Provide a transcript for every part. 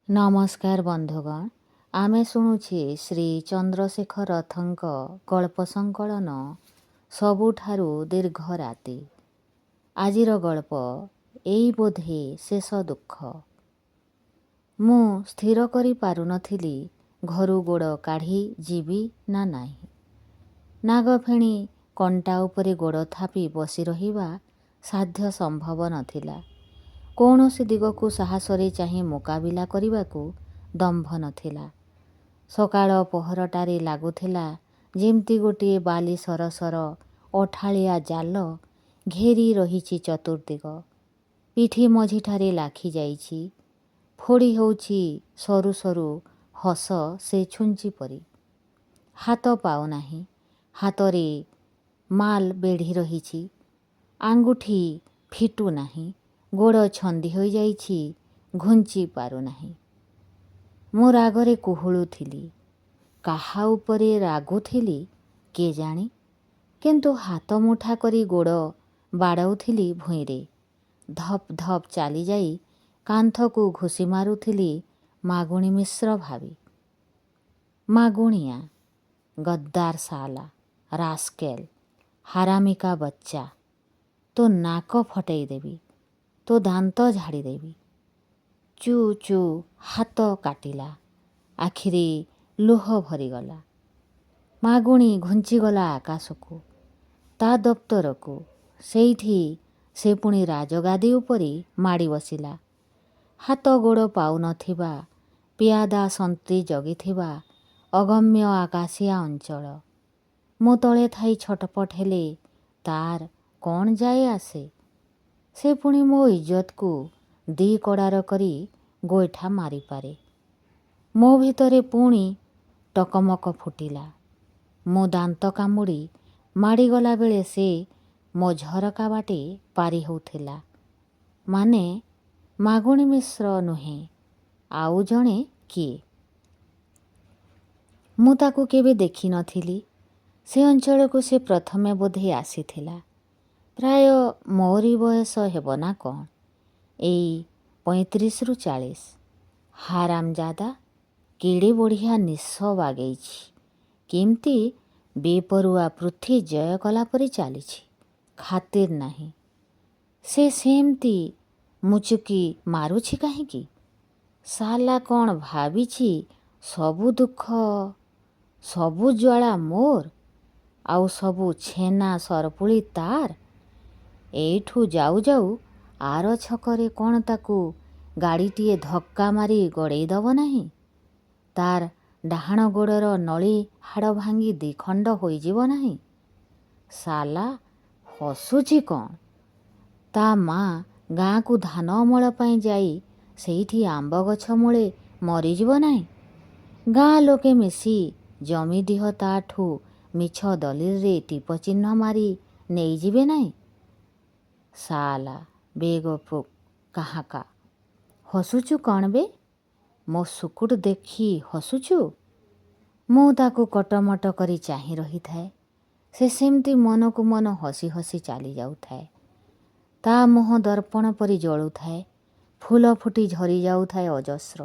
ନମସ୍କାର ବନ୍ଧୁଗଣ, ଆମେ ଶୁଣୁଛେ ଶ୍ରୀ ଚନ୍ଦ୍ରଶେଖର ରଥଙ୍କ ଗଳ୍ପ ସଂକଳନ ସବୁଠାରୁ ଦୀର୍ଘ ରାତି। ଆଜିର ଗଳ୍ପ ଏଇ ବୋଧେ ଶେଷ ଦୁଃଖ। ମୁଁ ସ୍ଥିର କରି ପାରୁନଥିଲି ଘରୁ ଗୋଡ଼ କାଢ଼ି ଯିବି ନା ନାହିଁ। ନାଗଫେଣୀ କଣ୍ଟା ଉପରେ ଗୋଡ଼ ଥାପି ବସି ରହିବା ସାଧ୍ୟ ସମ୍ଭବ ନଥିଲା। କୌଣସି ଦିଗକୁ ସାହସରେ ଚାହିଁ ମୁକାବିଲା କରିବାକୁ ଦମ୍ଭ ନଥିଲା। ସକାଳ ପହରଟାରେ ଲାଗୁଥିଲା ଯେମିତି ଗୋଟିଏ ବାଲି ସରସର ଅଠାଳିଆ ଜାଲ ଘେରି ରହିଛି ଚତୁର୍ଦିଗ। ପିଠି ମଝିଠାରେ ଲାଖି ଯାଇଛି। ଫୋଡ଼ି ହେଉଛି ସରୁ ସରୁ ହସ ସେ ଛୁଞ୍ଚି ପରି। ହାତ ପାଉନାହିଁ। ହାତରେ ମାଲ ବେଢ଼ି ରହିଛି। ଆଙ୍ଗୁଠି ଫିଟୁ ନାହିଁ। ଗୋଡ଼ ଛନ୍ଦି ହୋଇଯାଇଛି, ଘୁଞ୍ଚି ପାରୁନାହିଁ। ମୁଁ ରାଗରେ କୁହୁଳୁଥିଲି। କାହା ଉପରେ ରାଗୁଥିଲି କେଜାଣି, କିନ୍ତୁ ହାତ ମୁଠା କରି ଗୋଡ଼ ବାଡ଼ଉଥିଲି ଭୂଇଁରେ। ଧପ୍ ଧପ୍ ଚାଲିଯାଇ କାନ୍ଥକୁ ଘୁଷି ମାରୁଥିଲି ମାଗୁଣି ମିଶ୍ର ଭାବି। ମାଗୁଣିଆ, ଗଦ୍ଦାର ଶାଲା, ରାସ୍କେଲ, ହାରାମିକା ବଚ୍ଚା, ତୋ ନାକ ଫଟେଇ ଦେବି, ତୋ ଦାନ୍ତ ଝାଡ଼ିଦେବି। ଚୁ ଚୁ ହାତ କାଟିଲା। ଆଖିରେ ଲୁହ ଭରିଗଲା। ମାଗୁଣି ଘୁଞ୍ଚିଗଲା ଆକାଶକୁ, ତା ଦପ୍ତରକୁ। ସେଇଠି ସେ ପୁଣି ରାଜଗାଦି ଉପରେ ମାଡ଼ି ବସିଲା। ହାତ ଗୋଡ଼ ପାଉନଥିବା, ପିଆଦା ସନ୍ତ୍ରୀ ଜଗିଥିବା ଅଗମ୍ୟ ଆକାଶିଆ ଅଞ୍ଚଳ। ମୁଁ ତଳେ ଥାଇ ଛଟପଟ ହେଲେ ତାର କ'ଣ ଯାଏ ଆସେ? ସେ ପୁଣି ମୋ ଇଜ୍ଜତକୁ ଦି କଡ଼ାର କରି ଗୋଇଠା ମାରିପାରେ। ମୋ ଭିତରେ ପୁଣି ଟକମକ ଫୁଟିଲା। ମୁଁ ଦାନ୍ତ କାମୁଡ଼ି ମାଡ଼ିଗଲା ବେଳେ ସେ ମୋ ଝରକା ବାଟେ ପାରି ହେଉଥିଲା। ମାନେ ମାଗୁଣି ମିଶ୍ର ନୁହେଁ, ଆଉ ଜଣେ କିଏ। ମୁଁ ତାକୁ କେବେ ଦେଖିନଥିଲି। ସେ ଅଞ୍ଚଳକୁ ସେ ପ୍ରଥମେ ବୋଧେ ଆସିଥିଲା। ପ୍ରାୟ ମୋରି ବୟସ ହେବ ନା କ'ଣ, ଏଇ 35-40। ହାରାମଜାଦା, କେଡ଼େ ବଢ଼ିଆ ନିଶ ବାଗେଇଛି। କେମିତି ବେପରୁଆ ପୃଥ୍ୱୀ ଜୟ କଲା ପରି ଚାଲିଛି। ଖାତିର ନାହିଁ। ସେ ସେମିତି ମୁଚୁକି ମାରୁଛି କାହିଁକି? ଶାଲା କ'ଣ ଭାବିଛି ସବୁ ଦୁଃଖ, ସବୁ ଜ୍ୱାଳା ମୋର, ଆଉ ସବୁ ଛେନା ସରପୁଳି ତାର? ଏଇଠୁ ଯାଉ ଯାଉ ଆର ଛକରେ କ'ଣ ତାକୁ ଗାଡ଼ିଟିଏ ଧକ୍କା ମାରି ଗଡ଼େଇ ଦେବ ନାହିଁ? ତାର ଡାହାଣ ଗୋଡ଼ର ନଳି ହାଡ଼ ଭାଙ୍ଗି ଦିଖଣ୍ଡ ହୋଇଯିବ ନାହିଁ? ଶାଲା ହସୁଛି କ'ଣ? ତା ମା ଗାଁକୁ ଧାନ ଅମଳ ପାଇଁ ଯାଇ ସେଇଠି ଆମ୍ବ ଗଛ ମୂଳେ ମରିଯିବ ନାହିଁ? ଗାଁ ଲୋକେ ମିଶି ଜମି ଦିହ ତାଠୁ ମିଛ ଦଲିଲରେ ଟିପ ଚିହ୍ନ ମାରି ନେଇଯିବେ ନାହିଁ? ଶାଲା ବେଗଫୁକ କାହାକା। ହସୁଛୁ କ'ଣ ବେ? ମୋ ସୁକୁଟ ଦେଖି ହସୁଛୁ? ମୁଁ ତାକୁ କଟମଟ କରି ଚାହିଁ ରହିଥାଏ। ସେ ସେମିତି ମନକୁ ମନ ହସି ହସି ଚାଲି ଯାଉଥାଏ। ତା ମୁହଁ ଦର୍ପଣ ପରି ଜଳୁଥାଏ। ଫୁଲ ଫୁଟି ଝରି ଯାଉଥାଏ ଅଜସ୍ର।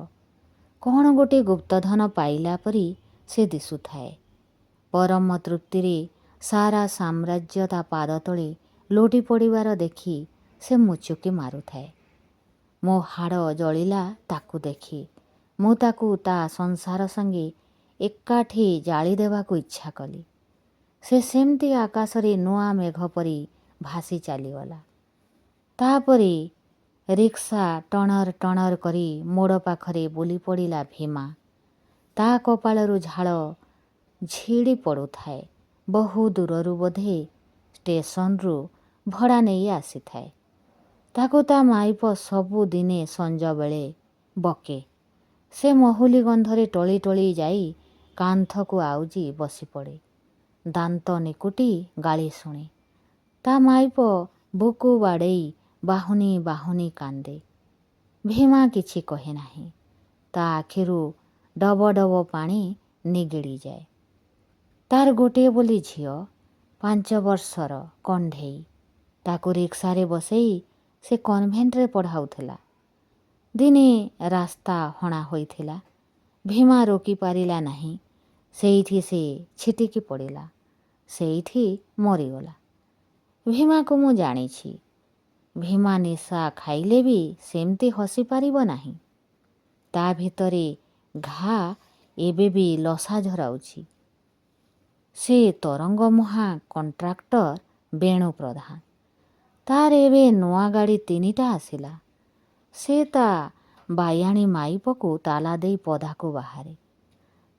କ'ଣ ଗୋଟିଏ ଗୁପ୍ତଧନ ପାଇଲା ପରି ସେ ଦିଶୁଥାଏ। ପରମ ତୃପ୍ତିରେ ସାରା ସାମ୍ରାଜ୍ୟ ତା ପାଦ ତଳେ ଲୋଟି ପଡ଼ିବାର ଦେଖି ସେ ମୁଚୁକି ମାରୁଥାଏ। ମୋ ହାଡ଼ ଜଳିଲା ତାକୁ ଦେଖି। ମୁଁ ତାକୁ ତା ସଂସାର ସଙ୍ଗେ ଏକାଠି ଜାଳି ଦେବାକୁ ଇଚ୍ଛା କଲି। ସେ ସେମିତି ଆକାଶରେ ନୂଆ ମେଘ ପରି ଭାସି ଚାଲିଗଲା। ତାପରେ ରିକ୍ସା ଟଣର ଟଣର କରି ମୋଡ଼ ପାଖରେ ବୁଲି ପଡ଼ିଲା ଭୀମା। ତା କପାଳରୁ ଝାଳ ଝିଡ଼ି ପଡ଼ୁଥାଏ। ବହୁ ଦୂରରୁ ବୋଧେ ଷ୍ଟେସନରୁ ଭଡ଼ା ନେଇ ଆସିଥାଏ। ତାକୁ ତା ମାଇପ ସବୁ ଦିନେ ସଞ୍ଜବେଳେ ବକେ। ସେ ମହୁଲି ଗନ୍ଧରେ ଟଳି ଟଳି ଯାଇ କାନ୍ଥକୁ ଆଉଜି ବସିପଡ଼େ। ଦାନ୍ତ ନିକୁଟି ଗାଳି ଶୁଣେ। ତା ମାଇପ ବୁକୁ ବାଡ଼େଇ ବାହୁନି ବାହୁନି କାନ୍ଦେ। ଭୀମା କିଛି କହେ ନାହିଁ। ତା ଆଖିରୁ ଡବ ଡବ ପାଣି ନିଗିଡ଼ିଯାଏ। ତାର ଗୋଟିଏ ବୋଲି ଝିଅ, 5 ବର୍ଷର କଣ୍ଢେଇ। ତାକୁ ରିକ୍ସାରେ ବସେଇ ସେ କନଭେଣ୍ଟରେ ପଢ଼ାଉଥିଲା। ଦିନେ ରାସ୍ତା ହଣା ହୋଇଥିଲା। ଭୀମା ରୋକିପାରିଲା ନାହିଁ। ସେଇଠି ସେ ଛିଟିକି ପଡ଼ିଲା। ସେଇଠି ମରିଗଲା। ଭୀମାକୁ ମୁଁ ଜାଣିଛି। ଭୀମା ନିଶା ଖାଇଲେ ବି ସେମିତି ହସିପାରିବ ନାହିଁ। ତା ଭିତରେ ଘା ଏବେ ବି ଲସା ଝରାଉଛି। ସେ ତରଙ୍ଗମୁହାଁ କଣ୍ଟ୍ରାକ୍ଟର ବେଣୁ ପ୍ରଧାନ। ତାର ଏବେ ନୂଆ ଗାଡ଼ି 3ଟା ଆସିଲା। ସେ ତା ବାୟାଣୀ ମାଇପକୁ ତାଲା ଦେଇ ପଦାକୁ ବାହାରେ।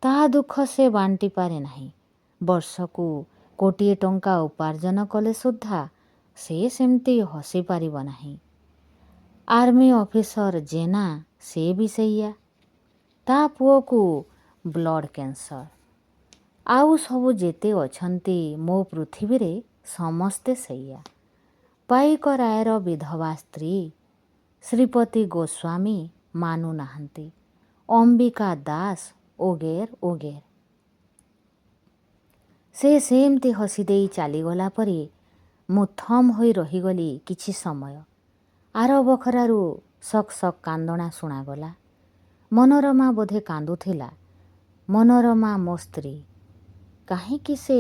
ତା ଦୁଃଖ ସେ ବାଣ୍ଟି ପାରେ ନାହିଁ। ବର୍ଷକୁ 1,000,000 ଟଙ୍କା ଉପାର୍ଜନ କଲେ ସୁଦ୍ଧା ସେ ସେମିତି ହସିପାରିବ ନାହିଁ। ଆର୍ମି ଅଫିସର ଜେନା ସେ ବି ସେଇଆ। ତା ପୁଅକୁ ବ୍ଲଡ଼ କ୍ୟାନ୍ସର। ଆଉ ସବୁ ଯେତେ ଅଛନ୍ତି ମୋ ପୃଥିବୀରେ ସମସ୍ତେ ସେଇଆ। ପାଇକ ରାୟର ବିଧବା ସ୍ତ୍ରୀ ଶ୍ରୀପତି ଗୋସ୍ୱାମୀ ମାନୁନାହାନ୍ତି। ଅମ୍ବିକା ଦାସ ଓଗେର ଓଗେର। ସେ ସେମିତି ହସିଦେଇ ଚାଲିଗଲା ପରେ ମୁଁ ଥମ୍ ହୋଇ ରହିଗଲି କିଛି ସମୟ। ଆର ବଖରାରୁ ସକ୍ ସକ୍ କାନ୍ଦଣା ଶୁଣାଗଲା। ମନୋରମା ବୋଧେ କାନ୍ଦୁଥିଲା। ମନୋରମା ମୋ ସ୍ତ୍ରୀ। କାହିଁକି ସେ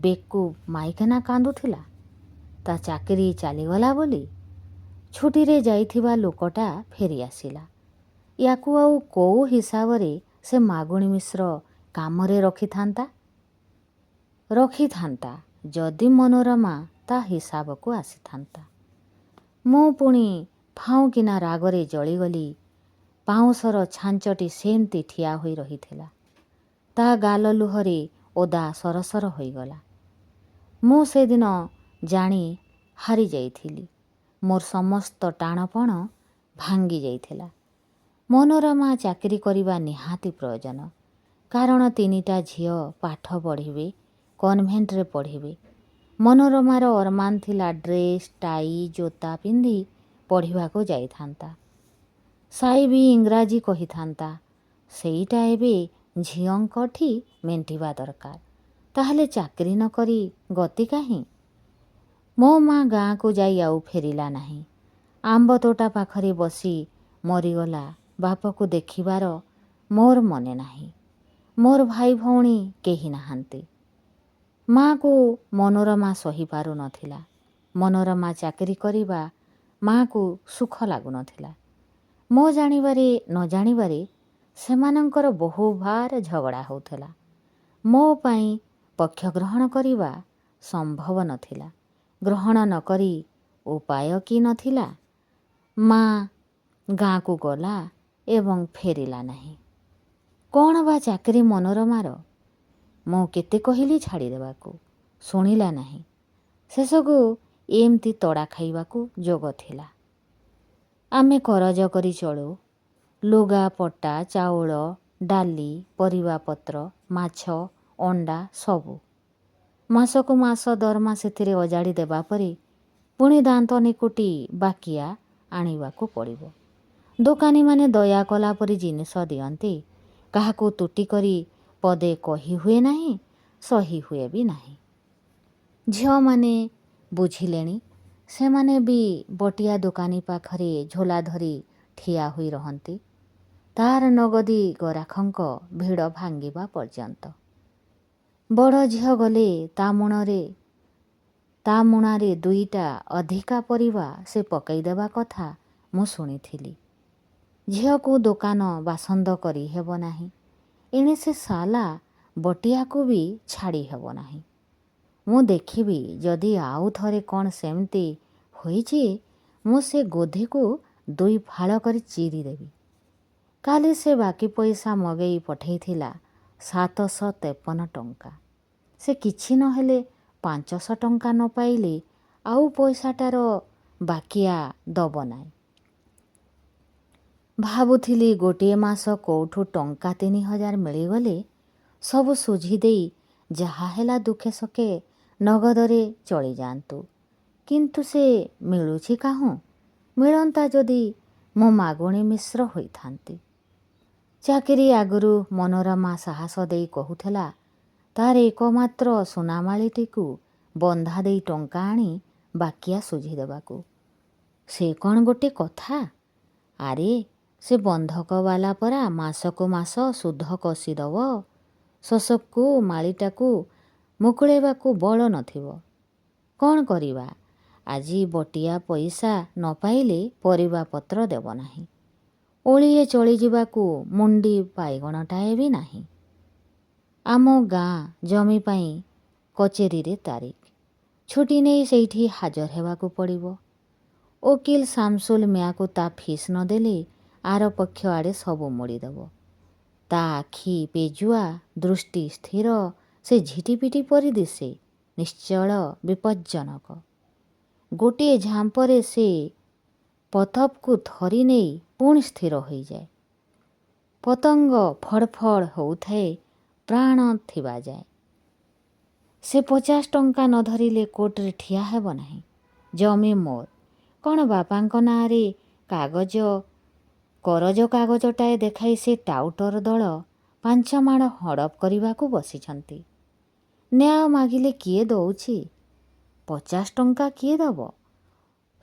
ବେକୁବ ମାଇକିନା କାନ୍ଦୁଥିଲା? ତା ଚାକିରି ଚାଲିଗଲା ବୋଲି? ଛୁଟିରେ ଯାଇଥିବା ଲୋକଟା ଫେରି ଆସିଲା। ୟାକୁ ଆଉ କୋଉ ହିସାବରେ ସେ ମାଗୁଣି ମିଶ୍ର କାମରେ ରଖିଥାନ୍ତା ଯଦି ମନୋରମା ତା ହିସାବକୁ ଆସିଥାନ୍ତା। ମୁଁ ପୁଣି ଫାଉଁ କିନା ରାଗରେ ଜଳିଗଲି। ପାଉଁଶର ଛାଞ୍ଚଟି ସେମିତି ଠିଆ ହୋଇ ରହିଥିଲା। ତା ଗାଲ ଲୁହରେ ଓଦା ସରସର ହୋଇଗଲା। ମୁଁ ସେଦିନ ଜାଣି ହାରି ଯାଇଥିଲି। ମୋର ସମସ୍ତ ଟାଣପଣ ଭାଙ୍ଗି ଯାଇଥିଲା। ମନୋରମା ଚାକିରି କରିବା ନିହାତି ପ୍ରୟୋଜନ। କାରଣ 3ଟା ଝିଅ ପାଠ ପଢ଼ିବେ, କନଭେଣ୍ଟରେ ପଢ଼ିବେ। ମନୋରମାର ଅରମାନ ଥିଲା ଡ୍ରେସ୍, ଟାଇ, ଜୋତା ପିନ୍ଧି ପଢ଼ିବାକୁ ଯାଇଥାନ୍ତା। ସାଇବି ଇଂରାଜୀ କହିଥାନ୍ତା। ସେଇଟା ଏବେ ଝିଅଙ୍କଠି ମେଣ୍ଟିବା ଦରକାର। ତାହେଲେ ଚାକିରି ନ କରି ଗତି କାହିଁ? ମୋ ମା ଗାଁକୁ ଯାଇ ଆଉ ଫେରିଲା ନାହିଁ। ଆମ୍ବ ତୋଟା ପାଖରେ ବସି ମରିଗଲା। ବାପକୁ ଦେଖିବାର ମୋର ମନେ ନାହିଁ। ମୋର ଭାଇ ଭଉଣୀ କେହି ନାହାନ୍ତି। ମା'କୁ ମନୋରମା ସହିପାରୁ ନଥିଲା। ମନୋରମା ଚାକିରି କରିବା ମା'କୁ ସୁଖ ଲାଗୁନଥିଲା। ମୋ ଜାଣିବାରେ ନ ଜାଣିବାରେ ସେମାନଙ୍କର ବହୁବାର ଝଗଡ଼ା ହେଉଥିଲା। ମୋ ପାଇଁ ପକ୍ଷ ଗ୍ରହଣ କରିବା ସମ୍ଭବ ନଥିଲା। ଗ୍ରହଣ ନ କରି ଉପାୟ କି ନଥିଲା। ମା ଗାଁକୁ ଗଲା ଏବଂ ଫେରିଲା ନାହିଁ। କ'ଣ ବା ଚାକିରି ମନୋରମାର? ମୁଁ କେତେ କହିଲି ଛାଡ଼ିଦେବାକୁ, ଶୁଣିଲା ନାହିଁ। ଶେଷକୁ ଏମିତି ତଡ଼ା ଖାଇବାକୁ ଯୋଗ ଥିଲା। ଆମେ କରଜ କରି ଚଳୁ। ଲୁଗା ପଟା, ଚାଉଳ, ଡାଲି, ପରିବାପତ୍ର, ମାଛ, ଅଣ୍ଡା ସବୁ। ମାସକୁ ମାସ ଦରମା ସେଥିରେ ଅଜାଡ଼ି ଦେବା ପରେ ପୁଣି ଦାନ୍ତ ନିକୁଟି ବାକିଆ ଆଣିବାକୁ ପଡ଼ିବ। ଦୋକାନୀମାନେ ଦୟା କଲା ପରି ଜିନିଷ ଦିଅନ୍ତି। କାହାକୁ ତୁଟି କରି ପଦେ କହି ହୁଏ ନାହିଁ, ସହି ହୁଏ ବି ନାହିଁ। ଝିଅମାନେ ବୁଝିଲେଣି। ସେମାନେ ବି ବଟିଆ ଦୋକାନୀ ପାଖରେ ଝୋଲା ଧରି ଠିଆ ହୋଇ ରହନ୍ତି। ତାର ନଗଦି ଗରାଖଙ୍କ ଭିଡ଼ ଭାଙ୍ଗିବା ପର୍ଯ୍ୟନ୍ତ। ବଡ଼ ଝିଅ ଗଲେ ତା ମୁଣାରେ 2ଟା ଅଧିକା ପରିବା ସେ ପକାଇଦେବା କଥା ମୁଁ ଶୁଣିଥିଲି। ଝିଅକୁ ଦୋକାନ ବାସନ୍ଦ କରି ହେବ ନାହିଁ। ଏଣେ ସେ ସାଲା ବଟିଆକୁ ବି ଛାଡ଼ି ହେବ ନାହିଁ। ମୁଁ ଦେଖିବି ଯଦି ଆଉ ଥରେ କ'ଣ ସେମିତି ହୋଇଛି ମୁଁ ସେ ଗୋଧିକୁ 2 ଫାଳ କରି ଚିରିଦେବି। କାଲି ସେ ବାକି ପଇସା ମଗେଇ ପଠେଇଥିଲା 753 ଟଙ୍କା। ସେ କିଛି ନହେଲେ 500 ଟଙ୍କା ନ ପାଇଲେ ଆଉ ପଇସାଟାର ବାକିଆ ଦବ ନାହିଁ। ଭାବୁଥିଲି ଗୋଟିଏ ମାସ କୋଉଠୁ ଟଙ୍କା 3,000 ମିଳିଗଲେ ସବୁ ଶୁଝି ଦେଇ ଯାହା ହେଲା ଦୁଃଖେ ସୁଖେ ନଗଦରେ ଚଳିଯାଆନ୍ତୁ। କିନ୍ତୁ ସେ ମିଳୁଛି କାହୁଁ? ମିଳନ୍ତା ଯଦି ମୁଁ ମାଗୁଣି ମିଶ୍ର ହୋଇଥାନ୍ତି। ଚାକିରି ଆଗରୁ ମନୋରମା ସାହସ ଦେଇ କହୁଥିଲା ତାର ଏକମାତ୍ର ସୁନାମାଳିଟିକୁ ବନ୍ଧା ଦେଇ ଟଙ୍କା ଆଣି ବାକିଆ ଶୁଝିଦେବାକୁ। ସେ କ'ଣ ଗୋଟେ କଥା? ଆରେ ସେ ବନ୍ଧକବାଲା ପରା ମାସକୁ ମାସ ସୁଧ କଷିଦେବ। ଶୋଷକୁ ମାଳିଟାକୁ ମୁକୁଳେଇବାକୁ ବଳ ନଥିବ। କ'ଣ କରିବା? ଆଜି ବଟିଆ ପଇସା ନ ପାଇଲେ ପରିବାପତ୍ର ଦେବ ନାହିଁ। ଓଳିଏ ଚଳିଯିବାକୁ ମୁଣ୍ଡି ବାଇଗଣଟାଏ ବି ନାହିଁ। ଆମ ଗାଁ ଜମି ପାଇଁ କଚେରୀରେ ତାରିଖ। ଛୁଟି ନେଇ ସେଇଠି ହାଜର ହେବାକୁ ପଡ଼ିବ। ଓକିଲ ଶାମସୁଲ ମିଆଁକୁ ତା ଫିସ୍ ନ ଦେଲେ ଆର ପକ୍ଷ ଆଡ଼େ ସବୁ ମୋଡ଼ିଦେବ। ତା ଆଖି ପେଜୁଆ, ଦୃଷ୍ଟି ସ୍ଥିର, ସେ ଝିଟିପିଟି ପରି ଦିଶେ, ନିଶ୍ଚଳ ବିପଜ୍ଜନକ। ଗୋଟିଏ ଝାମ୍ପରେ ସେ ପଥପକୁ ଧରି ନେଇ ପୁଣି ସ୍ଥିର ହୋଇଯାଏ। ପତଙ୍ଗ ଫଡ଼ ଫଡ଼ ହେଉଥାଏ ପ୍ରାଣ ଥିବା ଯାଏ। ସେ 50 ଟଙ୍କା ନ ଧରିଲେ କୋର୍ଟରେ ଠିଆ ହେବ ନାହିଁ। ଜମି ମୋର। କ'ଣ ବାପାଙ୍କ ନାଁରେ କରଜ କାଗଜଟାଏ ଦେଖାଇ ସେ ଟାଉଟର ଦଳ 5 ମାଣ ହଡ଼ପ କରିବାକୁ ବସିଛନ୍ତି। ନ୍ୟାୟ ମାଗିଲେ କିଏ ଦଉଛି? 50 ଟଙ୍କା କିଏ ଦେବ?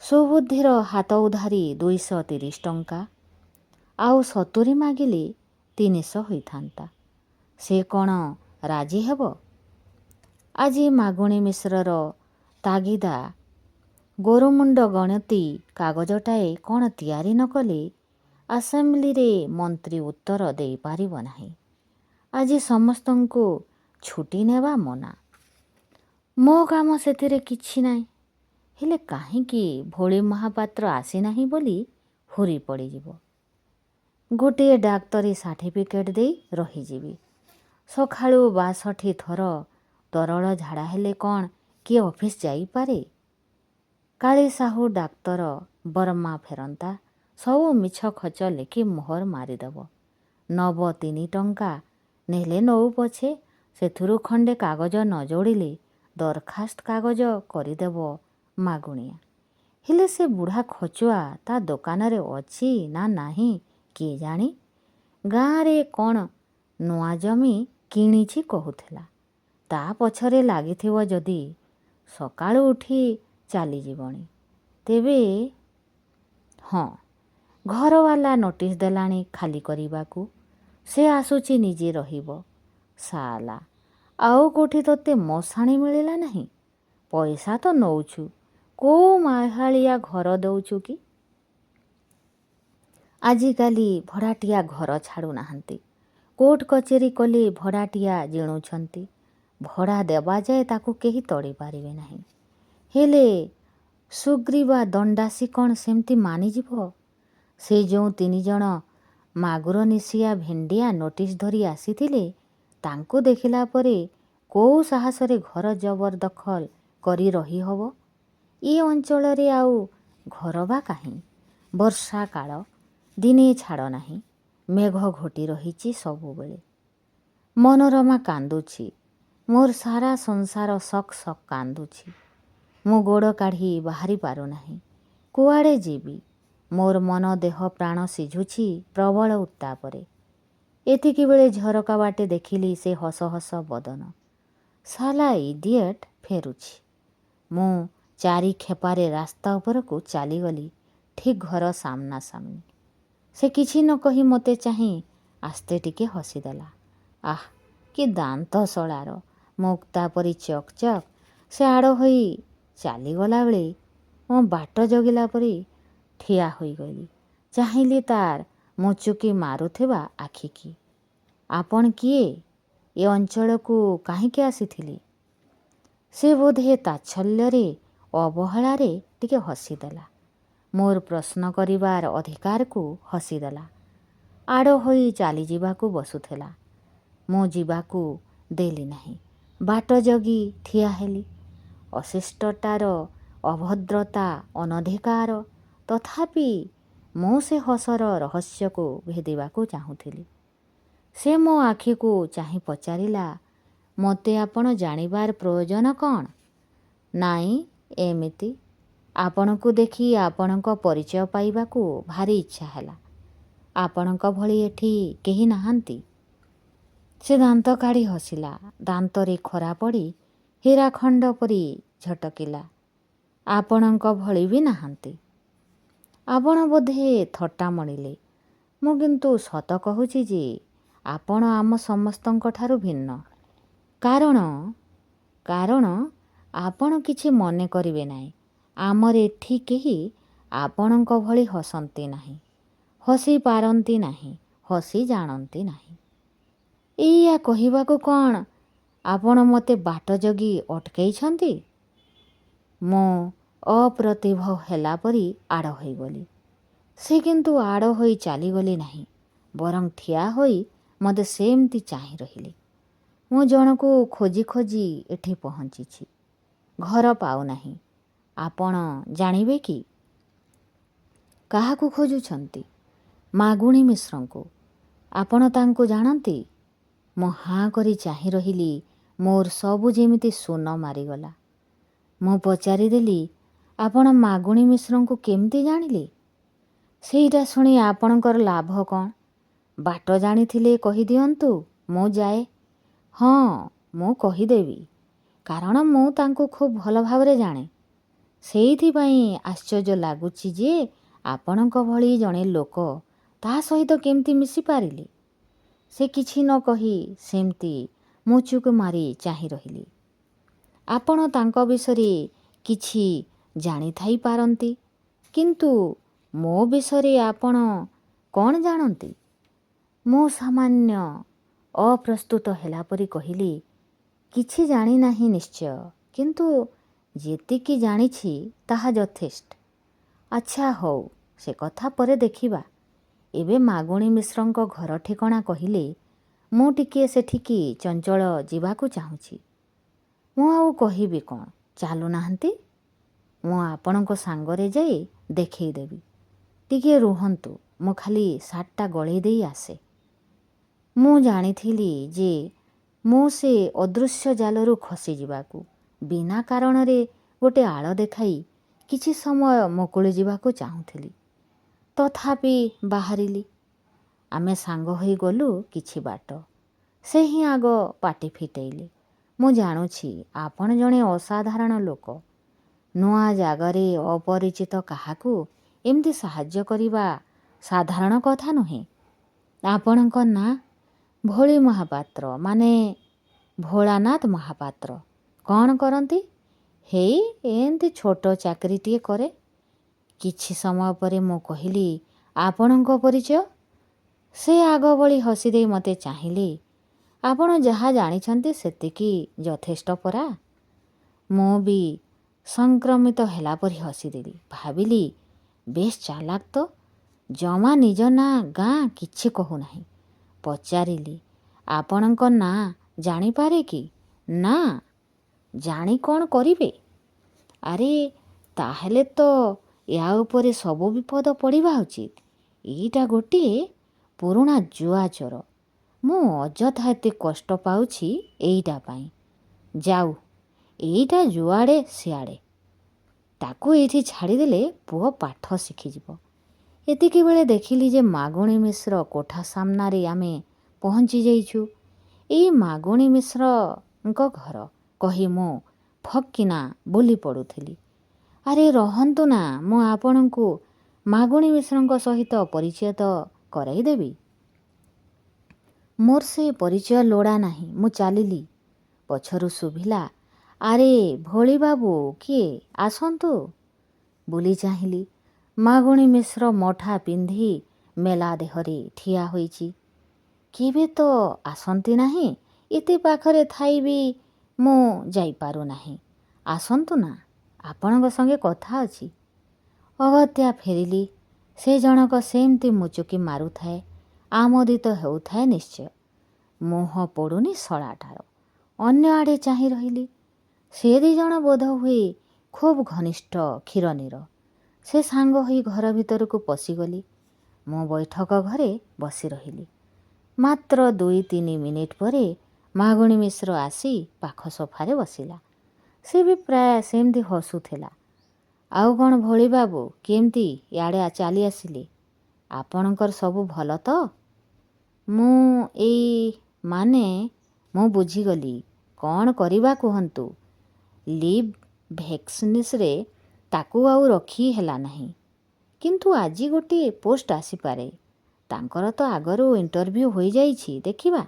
ସୁବୁଦ୍ଧିର ହାତ ଉଧାରି 230 ଟଙ୍କା। ଆଉ 70 ମାଗିଲେ 300 ହୋଇଥାନ୍ତା। ସେ କ'ଣ ରାଜି ହେବ? ଆଜି ମାଗୁଣି ମିଶ୍ରର ତାଗିଦା ଗୋରୁମୁଣ୍ଡ ଗଣତି କାଗଜଟାଏ କ'ଣ ତିଆରି ନ କଲେ ଆସେମ୍ବ୍ଲିରେ ମନ୍ତ୍ରୀ ଉତ୍ତର ଦେଇପାରିବ ନାହିଁ। ଆଜି ସମସ୍ତଙ୍କୁ ଛୁଟି ନେବା ମନା। ମୋ କାମ ସେଥିରେ କିଛି ନାହିଁ। ହେଲେ କାହିଁକି ଭୋଳି ମହାପାତ୍ର ଆସିନାହିଁ ବୋଲି ହୁରି ପଡ଼ିଯିବ। ଗୋଟିଏ ଡାକ୍ତରୀ ସାର୍ଟିଫିକେଟ୍ ଦେଇ ରହିଯିବି। ସକାଳୁ 62 ଥର ତରଳ ଝାଡ଼ା ହେଲେ କ'ଣ କିଏ ଅଫିସ୍ ଯାଇପାରେ? କାଳି ସାହୁ ଡାକ୍ତର ବର୍ମା ଫେରନ୍ତା। ସବୁ ମିଛ ଖଚ ଲେଖି ମୋହର ମାରିଦେବ। ନବ 3 ଟଙ୍କା। ନେଲେ ନଉ ପଛେ, ସେଥିରୁ ଖଣ୍ଡେ କାଗଜ ନ ଯୋଡ଼ିଲେ ଦରଖାସ୍ତ କାଗଜ କରିଦେବ ମାଗୁଣିଆ। ହେଲେ ସେ ବୁଢ଼ା ଖଚୁଆ ତା ଦୋକାନରେ ଅଛି ନା ନାହିଁ କିଏ ଜାଣି? ଗାଁରେ କ'ଣ ନୂଆ ଜମି କିଣିଛି କହୁଥିଲା। ତା ପଛରେ ଲାଗିଥିବ ଯଦି ସକାଳୁ ଉଠି ଚାଲିଯିବଣି। ତେବେ ହଁ, ଘରବାଲା ନୋଟିସ୍ ଦେଲାଣି ଖାଲି କରିବାକୁ। ସେ ଆସୁଛି ନିଜେ ରହିବ। ସାଲା, ଆଉ କେଉଁଠି ତୋତେ ମଶାଣି ମିଳିଲା ନାହିଁ? ପଇସା ତ ନେଉଛୁ, କୋଉ ମାହାଳିଆ ଘର ଦେଉଛୁ କି? ଆଜିକାଲି ଭଡ଼ାଟିଆ ଘର ଛାଡ଼ୁନାହାନ୍ତି। କୋର୍ଟ କଚେରୀ କଲେ ଭଡ଼ାଟିଆ ଜିଣୁଛନ୍ତି। ଭଡ଼ା ଦେବା ଯାଏ ତାକୁ କେହି ତଡ଼ି ପାରିବେ ନାହିଁ। ହେଲେ ସୁଗ୍ରୀବା ଦଣ୍ଡାସୀ କ'ଣ ସେମିତି ମାନିଯିବ? ସେ ଯେଉଁ 3 ଜଣ ମାଗୁର ନିଶିଆ ଭେଣ୍ଡିଆ ନୋଟିସ୍ ଧରି ଆସିଥିଲେ, ତାଙ୍କୁ ଦେଖିଲା ପରେ କୋଉ ସାହସରେ ଘର ଜବରଦଖଲ କରି ରହିହବ? ଏ ଅଞ୍ଚଳରେ ଆଉ ଘର ବା କାହିଁ? ବର୍ଷା କାଳ, ଦିନେ ଛାଡ଼ ନାହିଁ। ମେଘ ଘୋଟି ରହିଛି ସବୁବେଳେ। ମନୋରମା କାନ୍ଦୁଛି। ମୋର ସାରା ସଂସାର ସକ୍ ସକ୍ କାନ୍ଦୁଛି। ମୁଁ ଗୋଡ଼ କାଢ଼ି ବାହାରି ପାରୁନାହିଁ। କୁଆଡ଼େ ଯିବି? ମୋର ମନ ଦେହ ପ୍ରାଣ ସିଝୁଛି ପ୍ରବଳ ଉତ୍ତାପରେ। ଏତିକିବେଳେ ଝରକା ବାଟେ ଦେଖିଲି ସେ ହସ ହସ ବଦନ। ସାଲା ଇଡ଼ିଏଟ୍ ଫେରୁଛି। ମୁଁ 4 ଖେପାରେ ରାସ୍ତା ଉପରକୁ ଚାଲିଗଲି, ଠିକ୍ ଘର ସାମ୍ନା ସାମ୍ନି। ସେ କିଛି ନ କହି ମୋତେ ଚାହିଁ ଆସ୍ତେ ଟିକେ ହସିଦେଲା। ଆଃ, କି ଦାନ୍ତ ଶଳାର ମୁକ୍ତା ପରି ଚକ୍ ଚକ୍। ସେ ଆଡ଼ ହୋଇ ଚାଲିଗଲା ବେଳେ ମୁଁ ବାଟ ଜଗିଲା ପରି ଠିଆ ହୋଇଗଲି। ଚାହିଁଲି ତାର ମୁଚୁକି ମାରୁଥିବା ଆଖିକି। ଆପଣ କିଏ? ଏ ଅଞ୍ଚଳକୁ କାହିଁକି ଆସିଥିଲି? ସେ ବୋଧେ ତାଚ୍ଛଲ୍ୟରେ ଅବହେଳାରେ ଟିକେ ହସିଦେଲା। ମୋର ପ୍ରଶ୍ନ କରିବାର ଅଧିକାରକୁ ହସିଦେଲା। ଆଡ଼ ହୋଇ ଚାଲିଯିବାକୁ ବସୁଥିଲା। ମୁଁ ଯିବାକୁ ଦେଲି ନାହିଁ। ବାଟ ଜଗି ଠିଆ ହେଲି। ଅଶିଷ୍ଟତାର ଅଭଦ୍ରତା ଅନଧିକାର। ତଥାପି ମୁଁ ସେ ହସର ରହସ୍ୟକୁ ଭେଦିବାକୁ ଚାହୁଁଥିଲି। ସେ ମୋ ଆଖିକୁ ଚାହିଁ ପଚାରିଲା, ମୋତେ ଆପଣ ଜାଣିବାର ପ୍ରୟୋଜନ କ'ଣ? ନାଇଁ, ଏମିତି। ଆପଣଙ୍କୁ ଦେଖି ଆପଣଙ୍କ ପରିଚୟ ପାଇବାକୁ ଭାରି ଇଚ୍ଛା ହେଲା। ଆପଣଙ୍କ ଭଳି ଏଠି କେହି ନାହାନ୍ତି। ସେ ଦାନ୍ତ କାଢ଼ି ହସିଲା। ଦାନ୍ତରେ ଖରା ପଡ଼ି ହୀରାଖଣ୍ଡ ପରି ଝଟକିଲା। ଆପଣଙ୍କ ଭଳି ବି ନାହାନ୍ତି। ଆପଣ ବୋଧେ ଥଟ୍ଟା ମଣିଲେ। ମୁଁ କିନ୍ତୁ ସତ କହୁଛି ଯେ ଆପଣ ଆମ ସମସ୍ତଙ୍କଠାରୁ ଭିନ୍ନ। କାରଣ ଆପଣ କିଛି ମନେ କରିବେ ନାହିଁ, ଆମର ଏଠି କେହି ଆପଣଙ୍କ ଭଳି ହସନ୍ତି ନାହିଁ, ହସି ପାରନ୍ତି ନାହିଁ, ହସି ଜାଣନ୍ତି ନାହିଁ। ଏଇଆ କହିବାକୁ କ'ଣ ଆପଣ ମୋତେ ବାଟ ଜଗି ଅଟକେଇଛନ୍ତି? ମୁଁ ଅପ୍ରତିଭ ହେଲା ପରି ଆଡ଼ ହୋଇଗଲି। ସେ କିନ୍ତୁ ଆଡ଼ ହୋଇ ଚାଲିଗଲି ନାହିଁ, ବରଂ ଠିଆ ହୋଇ ମୋତେ ସେମିତି ଚାହିଁ ରହିଲେ। ମୁଁ ଜଣକୁ ଖୋଜି ଖୋଜି ଏଠି ପହଞ୍ଚିଛି, ଘର ପାଉନାହିଁ। ଆପଣ ଜାଣିବେ କି କାହାକୁ ଖୋଜୁଛନ୍ତି? ମାଗୁଣି ମିଶ୍ରଙ୍କୁ। ଆପଣ ତାଙ୍କୁ ଜାଣନ୍ତି? ମୁଁ ହାଁ କରି ଚାହିଁ ରହିଲି। ମୋର ସବୁ ଯେମିତି ଶୂନ ମାରିଗଲା। ମୁଁ ପଚାରିଦେଲି, ଆପଣ ମାଗୁଣି ମିଶ୍ରଙ୍କୁ କେମିତି ଜାଣିଲେ? ସେଇଟା ଶୁଣି ଆପଣଙ୍କର ଲାଭ କ'ଣ? ବାଟ ଜାଣିଥିଲେ କହିଦିଅନ୍ତୁ, ମୁଁ ଯାଏ। ହଁ, ମୁଁ କହିଦେବି, କାରଣ ମୁଁ ତାଙ୍କୁ ଖୁବ୍ ଭଲ ଭାବରେ ଜାଣେ। ସେଇଥିପାଇଁ ଆଶ୍ଚର୍ଯ୍ୟ ଲାଗୁଛି ଯେ ଆପଣଙ୍କ ଭଳି ଜଣେ ଲୋକ ତା ସହିତ କେମିତି ମିଶିପାରିଲେ। ସେ କିଛି ନ କହି ସେମିତି ମୁଚୁକୁ ମାରି ଚାହିଁ ରହିଲି। ଆପଣ ତାଙ୍କ ବିଷୟରେ କିଛି ଜାଣିଥାଇପାରନ୍ତି, କିନ୍ତୁ ମୋ ବିଷୟରେ ଆପଣ କ'ଣ ଜାଣନ୍ତି? ମୁଁ ସାମାନ୍ୟ ଅପ୍ରସ୍ତୁତ ହେଲା ପରି କହିଲି, କିଛି ଜାଣିନାହିଁ ନିଶ୍ଚୟ, କିନ୍ତୁ ଯେତିକି ଜାଣିଛି ତାହା ଯଥେଷ୍ଟ। ଆଚ୍ଛା ହଉ, ସେ କଥା ପରେ ଦେଖିବା। ଏବେ ମାଗୁଣି ମିଶ୍ରଙ୍କ ଘର ଠିକଣା କହିଲେ ମୁଁ ଟିକିଏ ସେଠିକି ଚଞ୍ଚଳ ଯିବାକୁ ଚାହୁଁଛି। ମୁଁ ଆଉ କହିବି କ'ଣ, ଚାଲୁନାହାନ୍ତି, ମୁଁ ଆପଣଙ୍କ ସାଙ୍ଗରେ ଯାଇ ଦେଖେଇଦେବି। ଟିକିଏ ରୁହନ୍ତୁ, ମୁଁ ଖାଲି ସାର୍ଟଟା ଗଳେଇ ଦେଇ ଆସେ। ମୁଁ ଜାଣିଥିଲି ଯେ ମୁଁ ସେ ଅଦୃଶ୍ୟ ଜାଲରୁ ଖସିଯିବାକୁ, ବିନା କାରଣରେ ଗୋଟେ ଆଳ ଦେଖାଇ କିଛି ସମୟ ମୁକୁଳି ଯିବାକୁ ଚାହୁଁଥିଲି। ତଥାପି ବାହାରିଲି। ଆମେ ସାଙ୍ଗ ହୋଇ ଗଲୁ କିଛି ବାଟ। ସେ ହିଁ ଆଗ ପାଟି ଫିଟେଇଲେ, ମୁଁ ଜାଣୁଛି ଆପଣ ଜଣେ ଅସାଧାରଣ ଲୋକ। ନୂଆ ଜାଗାରେ ଅପରିଚିତ କାହାକୁ ଏମିତି ସାହାଯ୍ୟ କରିବା ସାଧାରଣ କଥା ନୁହେଁ। ଆପଣଙ୍କ ନାଁ? ଭୋଳି ମହାପାତ୍ର, ମାନେ ଭୋଳାନାଥ ମହାପାତ୍ର। କ'ଣ କରନ୍ତି? ହେଇ ଏମିତି ଛୋଟ ଚାକିରିଟିଏ କରେ। କିଛି ସମୟ ପରେ ମୁଁ କହିଲି, ଆପଣଙ୍କ ପରିଚୟ? ସେ ଆଗ ଭଳି ହସିଦେଇ ମୋତେ ଚାହିଁଲେ। ଆପଣ ଯାହା ଜାଣିଛନ୍ତି ସେତିକି ଯଥେଷ୍ଟ ପରା। ମୁଁ ବି ସଂକ୍ରମିତ ହେଲା ପରି ହସିଦେଲି। ଭାବିଲି, ବେଶ୍ ଚାଲାକ୍ ତ, ଜମା ନିଜ ନାଁ ଗାଁ କିଛି କହୁନାହିଁ। ପଚାରିଲି, ଆପଣଙ୍କ ନାଁ ଜାଣିପାରେ କି? ନା, ଜାଣି କ'ଣ କରିବେ? ଆରେ ତାହେଲେ ତ ୟା ଉପରେ ସବୁ ବିପଦ ପଡ଼ିବା ଉଚିତ। ଏଇଟା ଗୋଟିଏ ପୁରୁଣା ଜୁଆ ଚୋର। ମୁଁ ଅଯଥା ଏତେ କଷ୍ଟ ପାଉଛି ଏଇଟା ପାଇଁ। ଯାଉ, ଏଇଟା ଯୁଆଡ଼େ ସିଆଡ଼େ। ତାକୁ ଏଇଠି ଛାଡ଼ିଦେଲେ ପୁଅ ପାଠ ଶିଖିଯିବ। ଏତିକି ବେଳେ ଦେଖିଲି ଯେ ମାଗୁଣି ମିଶ୍ର କୋଠା ସାମ୍ନାରେ ଆମେ ପହଞ୍ଚି ଯାଇଛୁ। ଏଇ ମାଗୁଣି ମିଶ୍ରଙ୍କ ଘର କହି ମୁଁ ଫକ୍କିନା ବୋଲି ପଡ଼ୁଥିଲି। ଆରେ ରହନ୍ତୁ ନା, ମୁଁ ଆପଣଙ୍କୁ ମାଗୁଣି ମିଶ୍ରଙ୍କ ସହିତ ପରିଚୟ କରାଇଦେବି। ମୋର ସେ ପରିଚୟ ଲୋଡ଼ା ନାହିଁ। ମୁଁ ଚାଲିଲି। ପଛରୁ ଶୁଭିଲା, ଆରେ ଭୋଳି ବାବୁ କିଏ, ଆସନ୍ତୁ। ବୁଲି ଚାହିଁଲି। ମାଗୁଣି ମିଶ୍ର ମଠା ପିନ୍ଧି ମେଲା ଦେହରେ ଠିଆ ହୋଇଛି। କେବେ ତ ଆସନ୍ତି ନାହିଁ, ଏତେ ପାଖରେ ଥାଇ ବି ମୁଁ ଯାଇପାରୁନାହିଁ। ଆସନ୍ତୁ ନା, ଆପଣଙ୍କ ସଙ୍ଗେ କଥା ଅଛି। ଅଗତ୍ୟା ଫେରିଲି। ସେ ଜଣକ ସେମିତି ମୁଚୁକି ମାରୁଥାଏ, ଆମୋଦିତ ହେଉଥାଏ ନିଶ୍ଚୟ। ମୁହଁ ପୋଡ଼ୁନି ଶଳାଟାର। ଅନ୍ୟ ଆଡ଼େ ଚାହିଁ ରହିଲି। ସେ ଦୁଇଜଣ ବୋଧହୁଏ ଖୁବ୍ ଘନିଷ୍ଠ କ୍ଷୀରନୀର। ସେ ସାଙ୍ଗ ହୋଇ ଘର ଭିତରକୁ ପଶିଗଲି। ମୁଁ ବୈଠକ ଘରେ ବସି ରହିଲି। ମାତ୍ର 2-3 ମିନିଟ୍ ପରେ ମାଗୁଣି ମିଶ୍ର ଆସି ପାଖ ସୋଫାରେ ବସିଲା। ସେ ବି ପ୍ରାୟ ସେମିତି ହସୁଥିଲା। ଆଉ କ'ଣ ଭୋଳି ବାବୁ, କେମିତି ଇଆଡ଼େ ଚାଲି ଆସିଲେ? ଆପଣଙ୍କର ସବୁ ଭଲ ତ? ମୁଁ ବୁଝିଗଲି। କ'ଣ କରିବା କୁହନ୍ତୁ? ଲିଭ୍ ଭେକେନ୍ସିରେ ତାକୁ ଆଉ ରଖି ହେଲା ନାହିଁ। କିନ୍ତୁ ଆଜି ଗୋଟିଏ ପୋଷ୍ଟ ଆସିପାରେ। ତାଙ୍କର ତ ଆଗରୁ ଇଣ୍ଟରଭ୍ୟୁ ହୋଇଯାଇଛି, ଦେଖିବା।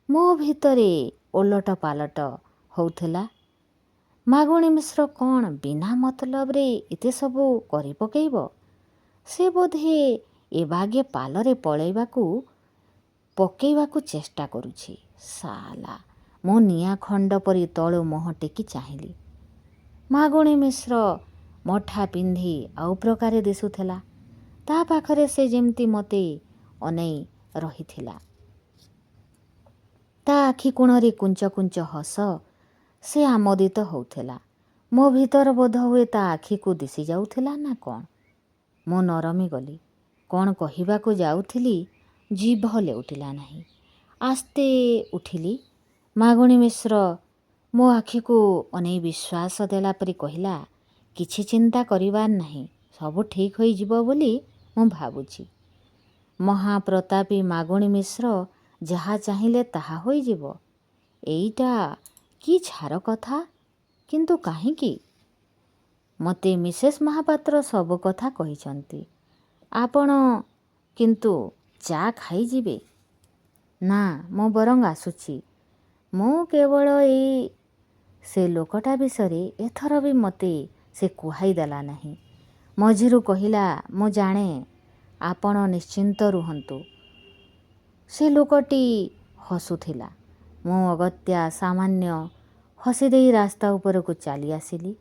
ମୋ ଭିତରେ ଓଲଟ ପାଲଟ ହେଉଥିଲା। ମାଗୁଣି ମିଶ୍ର କ'ଣ ବିନା ମତଲବରେ ଏତେ ସବୁ କରି ପକେଇବ? ସେ ବୋଧେ ଏ ବାଗେ ପାଲରେ ପକେଇବାକୁ ଚେଷ୍ଟା କରୁଛି। ସାଲା, ମୁଁ ନିଆଁ ଖଣ୍ଡ ପରି ତଳୁ ମୁହଁ ଟେକି ଚାହିଁଲି। ମାଗୁଣି ମିଶ୍ର ମଠା ପିନ୍ଧି ଆଉ ପ୍ରକାରେ ଦିଶୁଥିଲା। ତା ପାଖରେ ସେ ଯେମିତି ମୋତେ ଅନେଇ ରହିଥିଲା। ତା ଆଖି କୋଣରେ କୁଞ୍ଚ କୁଞ୍ଚ ହସ। ସେ ଆମୋଦିତ ହେଉଥିଲା। ମୋ ଭିତର ବୋଧ ହୁଏ ତା ଆଖିକୁ ଦିଶି ଯାଉଥିଲା ନା କ'ଣ? ମୁଁ ନରମି ଗଲି। କ'ଣ କହିବାକୁ ଯାଉଥିଲି, ଜିଭ ଲେଉଟିଲା ନାହିଁ। ଆସ୍ତେ ଉଠିଲି। ମାଗୁଣି ମିଶ୍ର ମୋ ଆଖିକୁ ଅନେଇ ବିଶ୍ୱାସ ଦେଲା ପରି କହିଲା, କିଛି ଚିନ୍ତା କରିବାର ନାହିଁ, ସବୁ ଠିକ୍ ହୋଇଯିବ ବୋଲି ମୁଁ ଭାବୁଛି। ମହାପ୍ରତାପୀ ମାଗୁଣି ମିଶ୍ର ଯାହା ଚାହିଁଲେ ତାହା ହୋଇଯିବ। ଏଇଟା କି ଛାର କଥା? କିନ୍ତୁ କାହିଁକି? ମୋତେ ମିସେସ୍ ମହାପାତ୍ର ସବୁ କଥା କହିଛନ୍ତି। ଆପଣ କିନ୍ତୁ ଚା ଖାଇଯିବେ? ନା, ମୁଁ ବରଂ ଆସୁଛି। ମୁଁ କେବଳ ସେ ଲୋକଟା ବିଷୟରେ ଏଥର ବି ମୋତେ ସେ କୁହାଇ ଦେଲା ନାହିଁ। ମଝିରୁ କହିଲା, ମୁଁ ଜାଣେ, ଆପଣ ନିଶ୍ଚିନ୍ତ ରୁହନ୍ତୁ। ସେ ଲୋକଟି ହସୁଥିଲା। ମୁଁ ଅଗତ୍ୟା ସାମାନ୍ୟ ହସିଦେଇ ରାସ୍ତା ଉପରକୁ ଚାଲି ଆସିଲି।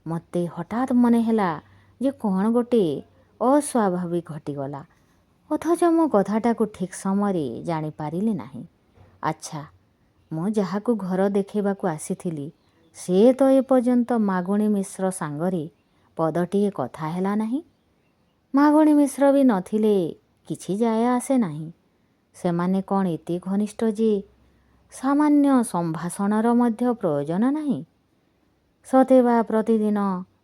ମୋତେ ହଠାତ୍ ମନେ ହେଲା ଯେ କ'ଣ ଗୋଟେ ଅସ୍ୱାଭାବିକ ଘଟିଗଲା, ଅଥଚ ମୁଁ କଥାଟାକୁ ଠିକ୍ ସମୟରେ ଜାଣିପାରିଲି ନାହିଁ। ଆଚ୍ଛା, ମୁଁ ଯାହାକୁ ଘର ଦେଖାଇବାକୁ ଆସିଥିଲି ସେ ତ ଏପର୍ଯ୍ୟନ୍ତ ମାଗୁଣି ମିଶ୍ର ସାଙ୍ଗରେ ପଦଟିଏ କଥା ହେଲା ନାହିଁ। ମାଗୁଣି ମିଶ୍ର ବି ନଥିଲେ କିଛି ଯାଏ ଆସେ ନାହିଁ। ସେମାନେ କ'ଣ ଏତେ ଘନିଷ୍ଠ ଯେ ସାମାନ୍ୟ ସମ୍ଭାଷଣର ମଧ୍ୟ ପ୍ରୟୋଜନ ନାହିଁ? ସତେବା ପ୍ରତିଦିନ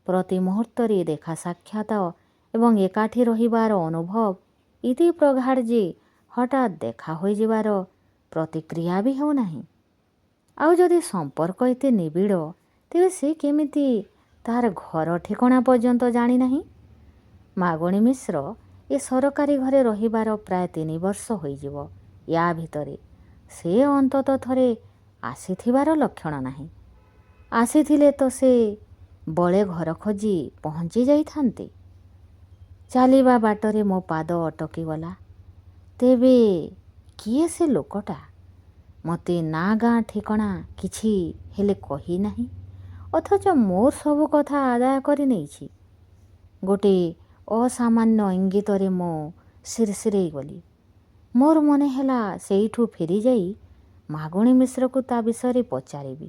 ପ୍ରତି ମୁହୂର୍ତ୍ତରେ ଦେଖା ସାକ୍ଷାତ ଏବଂ ଏକାଠି ରହିବାର ଅନୁଭବ ଏତେ ପ୍ରଗାଢ଼ ଯେ ହଠାତ୍ ଦେଖା ହୋଇଯିବାର ପ୍ରତିକ୍ରିୟା ବି ହେଉନାହିଁ। ଆଉ ଯଦି ସମ୍ପର୍କ ଏତେ ନିବିଡ଼, ତେବେ ସେ କେମିତି ତାହାର ଘର ଠିକଣା ପର୍ଯ୍ୟନ୍ତ ଜାଣିନାହିଁ? ମାଗୁଣି ମିଶ୍ର ଏ ସରକାରୀ ଘରେ ରହିବାର ପ୍ରାୟ 3 ବର୍ଷ ହୋଇଯିବ। ୟା ଭିତରେ ସେ ଅନ୍ତତଃ ଥରେ ଆସିଥିବାର ଲକ୍ଷଣ ନାହିଁ। ଆସିଥିଲେ ତ ସେ ବଳେ ଘର ଖୋଜି ପହଞ୍ଚି ଯାଇଥାନ୍ତେ। ଚାଲିବା ବାଟରେ ମୋ ପାଦ ଅଟକିଗଲା। ତେବେ କିଏ ସେ ଲୋକଟା? ମୋତେ ନା ଗାଁ ଠିକଣା କିଛି ହେଲେ କହି ନାହିଁ, ଅଥଚ ମୋର ସବୁ କଥା ଆଦାୟ କରି ନେଇଛି। ଗୋଟିଏ ଅସାମାନ୍ୟ ଇଙ୍ଗିତରେ ମୁଁ ସିରସିରେଇ ଗଲି। ମୋର ମନେ ହେଲା ସେଇଠୁ ଫେରିଯାଇ ମାଗୁଣି ମିଶ୍ରକୁ ତା ବିଷୟରେ ପଚାରିବି।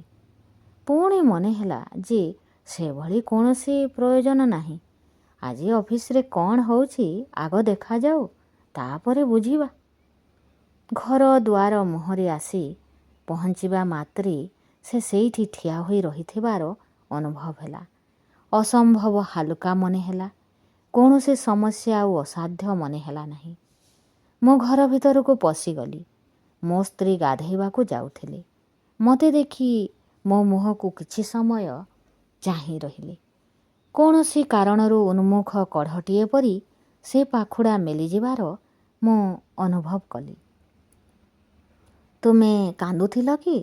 ପୁଣି ମନେ ହେଲା ଯେ ସେଭଳି କୌଣସି ପ୍ରୟୋଜନ ନାହିଁ। ଆଜି ଅଫିସରେ କ'ଣ ହେଉଛି ଆଗ ଦେଖାଯାଉ, ତାପରେ ବୁଝିବା। ଘର ଦୁଆର ମୁହଁରେ ଆସି ପହଞ୍ଚିବା ମାତ୍ରେ ସେ ସେଇଠି ଠିଆ ହୋଇ ରହିଥିବାର ଅନୁଭବ ହେଲା। ଅସମ୍ଭବ ହାଲୁକା ମନେ ହେଲା। କୌଣସି ସମସ୍ୟା ଆଉ ଅସାଧ୍ୟ ମନେ ହେଲା ନାହିଁ। ମୁଁ ଘର ଭିତରକୁ ପଶିଗଲି। ମୋ ସ୍ତ୍ରୀ ଗାଧୋଇବାକୁ ଯାଉଥିଲେ। ମୋତେ ଦେଖି ମୋ ମୁହଁକୁ କିଛି ସମୟ ଚାହିଁ ରହିଲେ। କୌଣସି କାରଣରୁ ଉନ୍ମୁଖ କଢ଼ଟିଏ ପରି ସେ ପାଖୁଡ଼ା ମେଲିଯିବାର ମୁଁ ଅନୁଭବ କଲି। ତୁମେ କାନ୍ଦୁଥିଲ କି?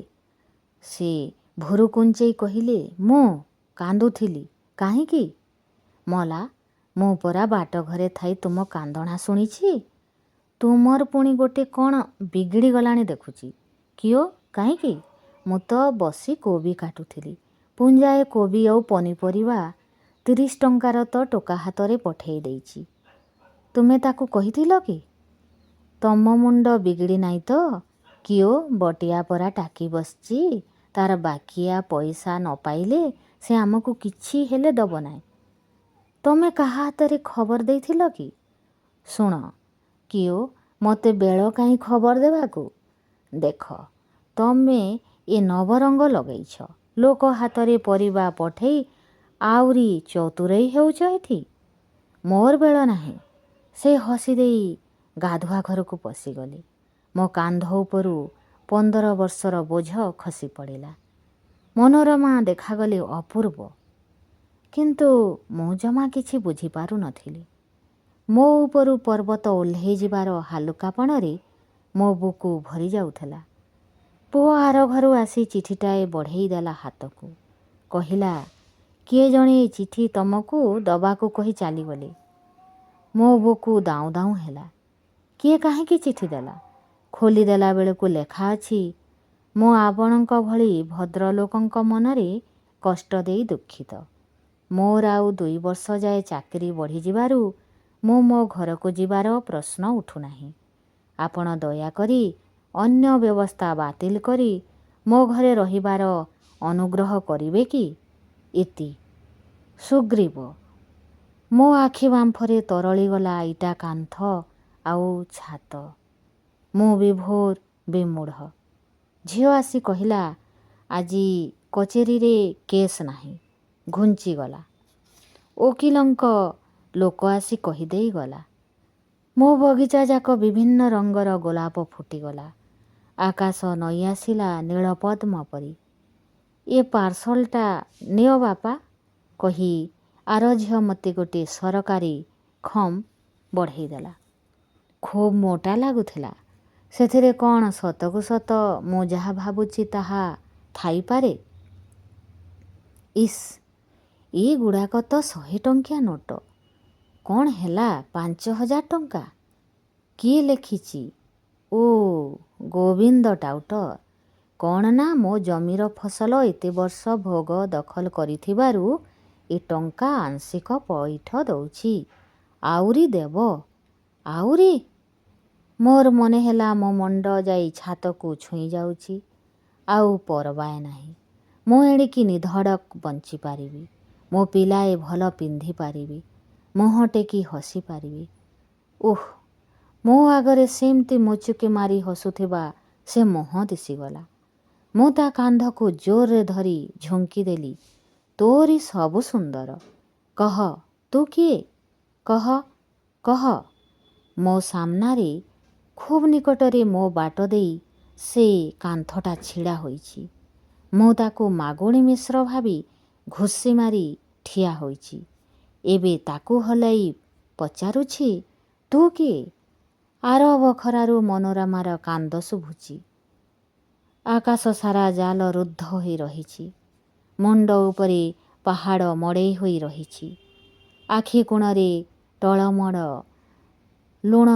ସେ ଭୁରୁକୁଞ୍ଚେଇ କହିଲେ। ମୁଁ କାନ୍ଦୁଥିଲି? କାହିଁକି? ମଲା, ମୁଁ ପରା ବାଟ ଘରେ ଥାଇ ତୁମ କାନ୍ଦଣା ଶୁଣିଛି। ତୁମର ପୁଣି ଗୋଟେ କ'ଣ ବିଗିଡ଼ି ଗଲାଣି ଦେଖୁଛି। କିଓ, କାହିଁକି? ମୁଁ ତ ବସି କୋବି କାଟୁଥିଲି। ପୁଞ୍ଜାଏ କୋବି ଆଉ ପନିପରିବା 30 ଟଙ୍କାର ତ ଟୋକା ହାତରେ ପଠେଇ ଦେଇଛି। ତୁମେ ତାକୁ କହିଥିଲ କି? ତମ ମୁଣ୍ଡ ବିଗିଡ଼ି ନାହିଁ ତ? କିଓ, ବଟିଆ ପରା ଟାକି ବସିଛି। ତାର ବାକିଆ ପଇସା ନ ପାଇଲେ ସେ ଆମକୁ କିଛି ହେଲେ ଦେବ ନାହିଁ। ତମେ କାହା ହାତରେ ଖବର ଦେଇଥିଲ କି? ଶୁଣ କିଓ, ମୋତେ ବେଳ କାହିଁ ଖବର ଦେବାକୁ? ଦେଖ, ତମେ ଏ ନବରଙ୍ଗ ଲଗେଇଛ। ଲୋକ ହାତରେ ପରିବା ପଠେଇ ଆହୁରି ଚତୁରେଇ ହେଉଛ ଏଠି। ମୋର ବେଳ ନାହିଁ। ସେ ହସି ଦେଇ ଗାଧୁଆ ଘରକୁ ପଶିଗଲେ। ମୋ କାନ୍ଧ ଉପରୁ 15 ବର୍ଷର ବୋଝ ଖସି ପଡ଼ିଲା। ମନୋରମା ଦେଖାଗଲେ ଅପୂର୍ବ, କିନ୍ତୁ ମୁଁ ଜମା କିଛି ବୁଝିପାରୁନଥିଲି। ମୋ ଉପରୁ ପର୍ବତ ଓହ୍ଲେଇ ଯିବାର ହାଲୁକାପଣରେ ମୋ ବୁକୁ ଭରି ଯାଉଥିଲା। ପୁଅ ଆର ଘରୁ ଆସି ଚିଠିଟାଏ ବଢ଼େଇ ଦେଲା ହାତକୁ। କହିଲା, କିଏ ଜଣେ ଏ ଚିଠି ତମକୁ ଦବାକୁ କହି ଚାଲିଗଲେ। ମୋ ବୁକୁ ଦାଉଁ ଦାଉଁ ହେଲା। କିଏ କାହିଁକି ଚିଠି ଦେଲା? ଖୋଲିଦେଲା ବେଳକୁ ଲେଖା ଅଛି, ମୁଁ ଆପଣଙ୍କ ଭଳି ଭଦ୍ରଲୋକଙ୍କ ମନରେ କଷ୍ଟ ଦେଇ ଦୁଃଖିତ। ମୋର ଆଉ 2 ବର୍ଷ ଯାଏ ଚାକିରି ବଢ଼ିଯିବାରୁ ମୁଁ ମୋ ଘରକୁ ଯିବାର ପ୍ରଶ୍ନ ଉଠୁନାହିଁ। ଆପଣ ଦୟାକରି ଅନ୍ୟ ବ୍ୟବସ୍ଥା ବାତିଲ କରି ମୋ ଘରେ ରହିବାର ଅନୁଗ୍ରହ କରିବେ କି? ଇତି ସୁଗ୍ରୀବ। ମୋ ଆଖି ବାମ୍ଫରେ ତରଳିଗଲା ଇଟା କାନ୍ଥ ଆଉ ଛାତ। ମୁଁ ବିଭୋର ବିମୂଢ଼। ଝିଅ ଆସି କହିଲା, ଆଜି କଚେରୀରେ କେସ୍ ନାହିଁ, ଘୁଞ୍ଚିଗଲା। ଓକିଲଙ୍କ ଲୋକ ଆସି କହିଦେଇ ଗଲା। ମୋ ବଗିଚା ଯାକ ବିଭିନ୍ନ ରଙ୍ଗର ଗୋଲାପ ଫୁଟିଗଲା। ଆକାଶ ନଈ ଆସିଲା ନୀଳପଦ୍ମ ପରି। ଏ ପାର୍ସଲଟା ନିଅ ବାପା, କହି ଆର ଝିଅ ମୋତେ ଗୋଟିଏ ସରକାରୀ ଖମ୍ ବଢ଼େଇ ଦେଲା। ଖୁବ୍ ମୋଟା ଲାଗୁଥିଲା। ସେଥିରେ କ'ଣ ସତକୁ ସତ ମୁଁ ଯାହା ଭାବୁଛି ତାହା ଥାଇପାରେ? ଇସ୍, ଏଗୁଡ଼ାକ ତ 100 ଟଙ୍କିଆ ନୋଟ। କ'ଣ ହେଲା 5,000 ଟଙ୍କା? କିଏ ଲେଖିଛି? ଓ, ଗୋବିନ୍ଦ ଟାଉଟର। କ'ଣ ନା ମୋ ଜମିର ଫସଲ ଏତେ ବର୍ଷ ଭୋଗ ଦଖଲ କରିଥିବାରୁ ଏ ଟଙ୍କା ଆଂଶିକ ପଇଠ ଦଉଛି। ଆହୁରି ଦେବ? ଆହୁରି? ମୋର ମନେ ହେଲା ମୋ ମୁଣ୍ଡ ଯାଇ ଛାତକୁ ଛୁଇଁ ଯାଉଛି। ଆଉ ପରବାଏ ନାହିଁ। ମୁଁ ଏଣିକି ନିଧଡ଼କ ବଞ୍ଚିପାରିବି। ମୋ ପିଲାଏ ଭଲ ପିନ୍ଧିପାରିବି। ମୁହଁ ଟେକି ହସିପାରିବି। ଓଃ, ମୋ ଆଗରେ ସେମିତି ମୁଚୁକି ମାରି ହସୁଥିବା ସେ ମୁହଁ ଦିଶିଗଲା। ମୁଁ ତା କାନ୍ଧକୁ ଜୋରରେ ଧରି ଝୁଙ୍କି ଦେଲି। ତୋରି ସବୁ ସୁନ୍ଦର। କହ, ତୁ କିଏ? କହ, କହ। ମୋ ସାମ୍ନାରେ ଖୁବ୍ ନିକଟରେ ମୋ ବାଟ ଦେଇ ସେ କାନ୍ଥଟା ଛିଡ଼ା ହୋଇଛି। ମୁଁ ତାକୁ ମାଗୁଣି ମିଶ୍ର ଭାବି ଘୁଷି ମାରି ଠିଆ ହୋଇଛି। ଏବେ ତାକୁ ହଲାଇ ପଚାରୁଛି, ତୁ କିଏ? ଆର ବଖରାରୁ ମନୋରମାର କାନ୍ଦ ଶୁଭୁଛି। ଆକାଶ ସାରା ଜାଲ ରୁଦ୍ଧ ହୋଇ ରହିଛି। ମୁଣ୍ଡ ଉପରେ ପାହାଡ଼ ମଡ଼େଇ ହୋଇ ରହିଛି। ଆଖି କୋଣରେ ଟଳମଳ ଲୁଣ